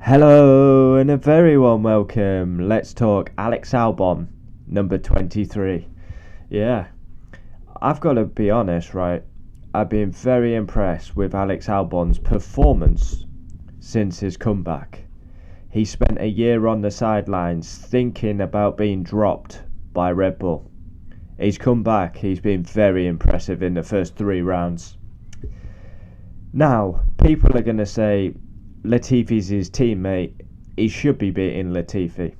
Hello and a very warm welcome. Let's talk Alex Albon, number 23. Yeah, I've got to be honest, right? I've been very impressed with Alex Albon's performance since his comeback. He spent a year on the sidelines thinking about being dropped by Red Bull. He's come back, he's been very impressive in the first 3 rounds. Now, people are going to say Latifi's his teammate, he should be beating Latifi.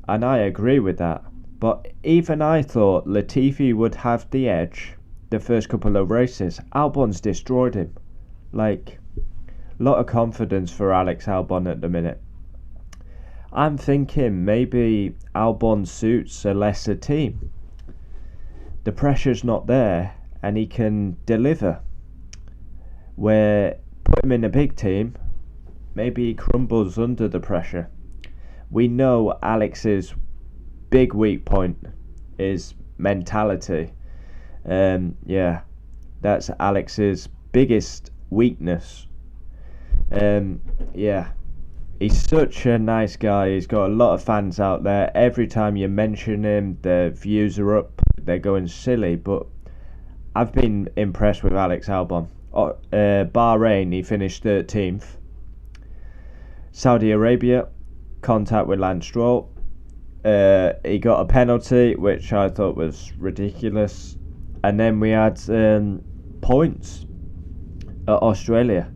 And I agree with that. But even I thought Latifi would have the edge the first couple of races. Albon's destroyed him. Like, a lot of confidence for Alex Albon at the minute. I'm thinking maybe Albon suits a lesser team. The pressure's not there and he can deliver. Where put him in a big team, maybe he crumbles under the pressure. We know Alex's big weak point is mentality. That's Alex's biggest weakness. He's such a nice guy. He's got a lot of fans out there. Every time you mention him, the views are up. They're going silly. But I've been impressed with Alex Albon. Bahrain, he finished 13th. Saudi Arabia, contact with Lance Stroll. He got a penalty, which I thought was ridiculous. And then we had points at Australia.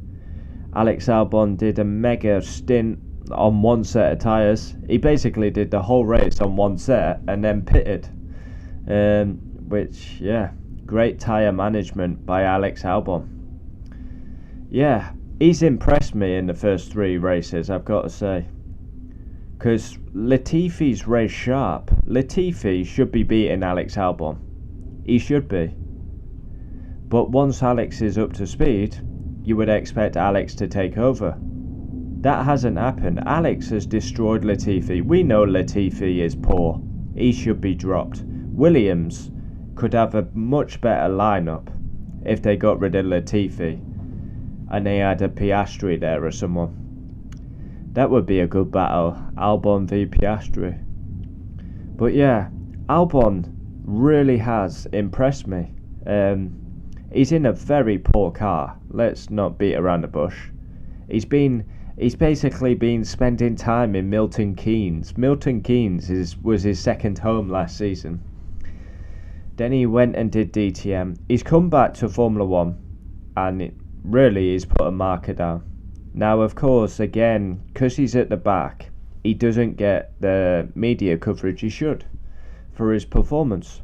Alex Albon did a mega stint on one set of tyres. He basically did the whole race on one set and then pitted. Great tyre management by Alex Albon. Yeah, he's impressed me in the first 3 races, I've got to say. Because Latifi's race sharp. Latifi should be beating Alex Albon. He should be. But once Alex is up to speed, you would expect Alex to take over. That hasn't happened. Alex has destroyed Latifi. We know Latifi is poor. He should be dropped. Williams could have a much better lineup if they got rid of Latifi and they had a Piastri there or someone. That would be a good battle, Albon v Piastri. But yeah, Albon really has impressed me. He's in a very poor car. Let's not beat around the bush. He's basically been spending time in Milton Keynes. Milton Keynes was his second home last season. Then he went and did DTM. He's come back to Formula 1 and really he's put a marker down. Now, of course, again, because he's at the back, he doesn't get the media coverage he should for his performance.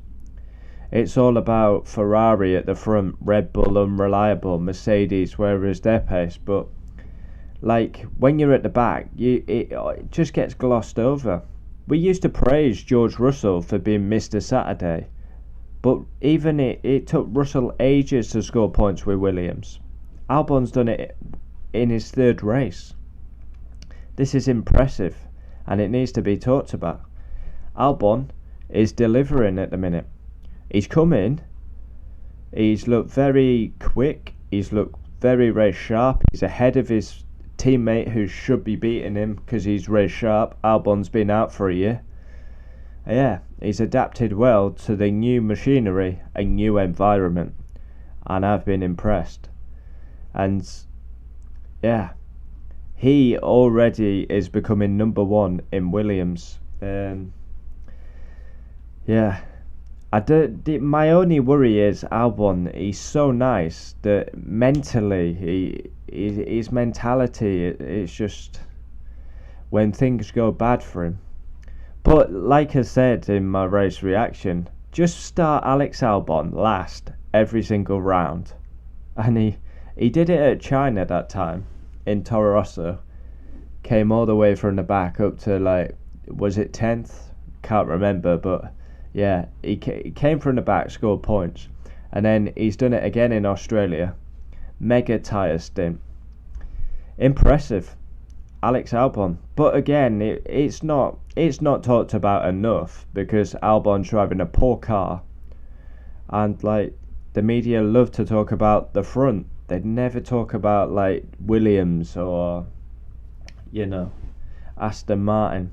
It's all about Ferrari at the front, Red Bull unreliable, Mercedes, where is their pace? But like when you're at the back, it just gets glossed over. We used to praise George Russell for being Mr. Saturday, but even it took Russell ages to score points with Williams. Albon's done it in his 3rd race. This is impressive, and it needs to be talked about. Albon is delivering at the minute. He's come in, he's looked very quick, he's looked very race sharp, he's ahead of his teammate who should be beating him because he's race sharp. Albon's been out for a year. Yeah, he's adapted well to the new machinery and new environment, and I've been impressed. And yeah, he already is becoming number 1 in Williams. My only worry is Albon. He's so nice that mentally, his mentality is just when things go bad for him. But like I said in my race reaction, just start Alex Albon last every single round. And he did it at China that time in Toro Rosso. Came all the way from the back up to was it 10th? Can't remember, but yeah, he came from the back, scored points. And then he's done it again in Australia. Mega tyre stint. Impressive. Alex Albon. But again, it's not talked about enough because Albon's driving a poor car. And the media love to talk about the front. They'd never talk about Williams or Aston Martin.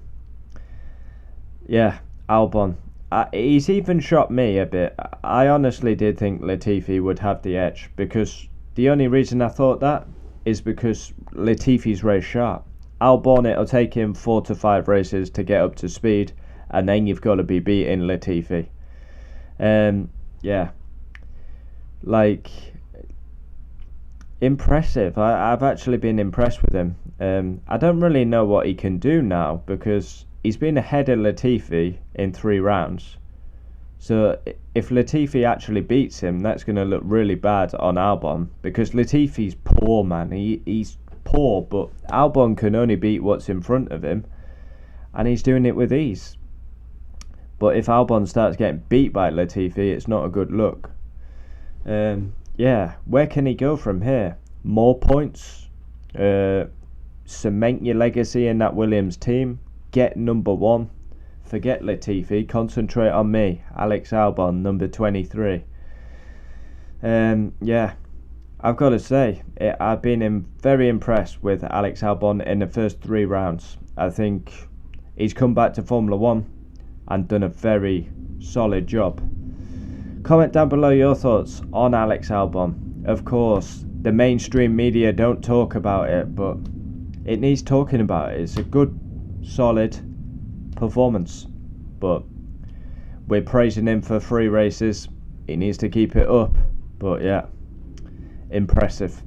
Yeah, Albon. He's even shocked me a bit. I honestly did think Latifi would have the edge, because the only reason I thought that is because Latifi's race sharp. Albon, it'll take him 4 to 5 races to get up to speed, and then you've got to be beating Latifi. Yeah, like, impressive. I've actually been impressed with him. I don't really know what he can do now, because he's been ahead of Latifi in 3 rounds. So if Latifi actually beats him, that's going to look really bad on Albon, because Latifi's poor, man. He's poor, but Albon can only beat what's in front of him, and he's doing it with ease. But if Albon starts getting beat by Latifi, it's not a good look. Yeah, where can he go from here? More points? Cement your legacy in that Williams team? Get number 1? Forget Latifi, concentrate on me, Alex Albon, number 23. Yeah, I've got to say, I've been very impressed with Alex Albon in the first 3 rounds. I think he's come back to Formula 1 and done a very solid job. Comment down below your thoughts on Alex Albon. Of course, the mainstream media don't talk about it, but it needs talking about. It's a good, solid performance, but we're praising him for 3 races. He needs to keep it up, but yeah, impressive.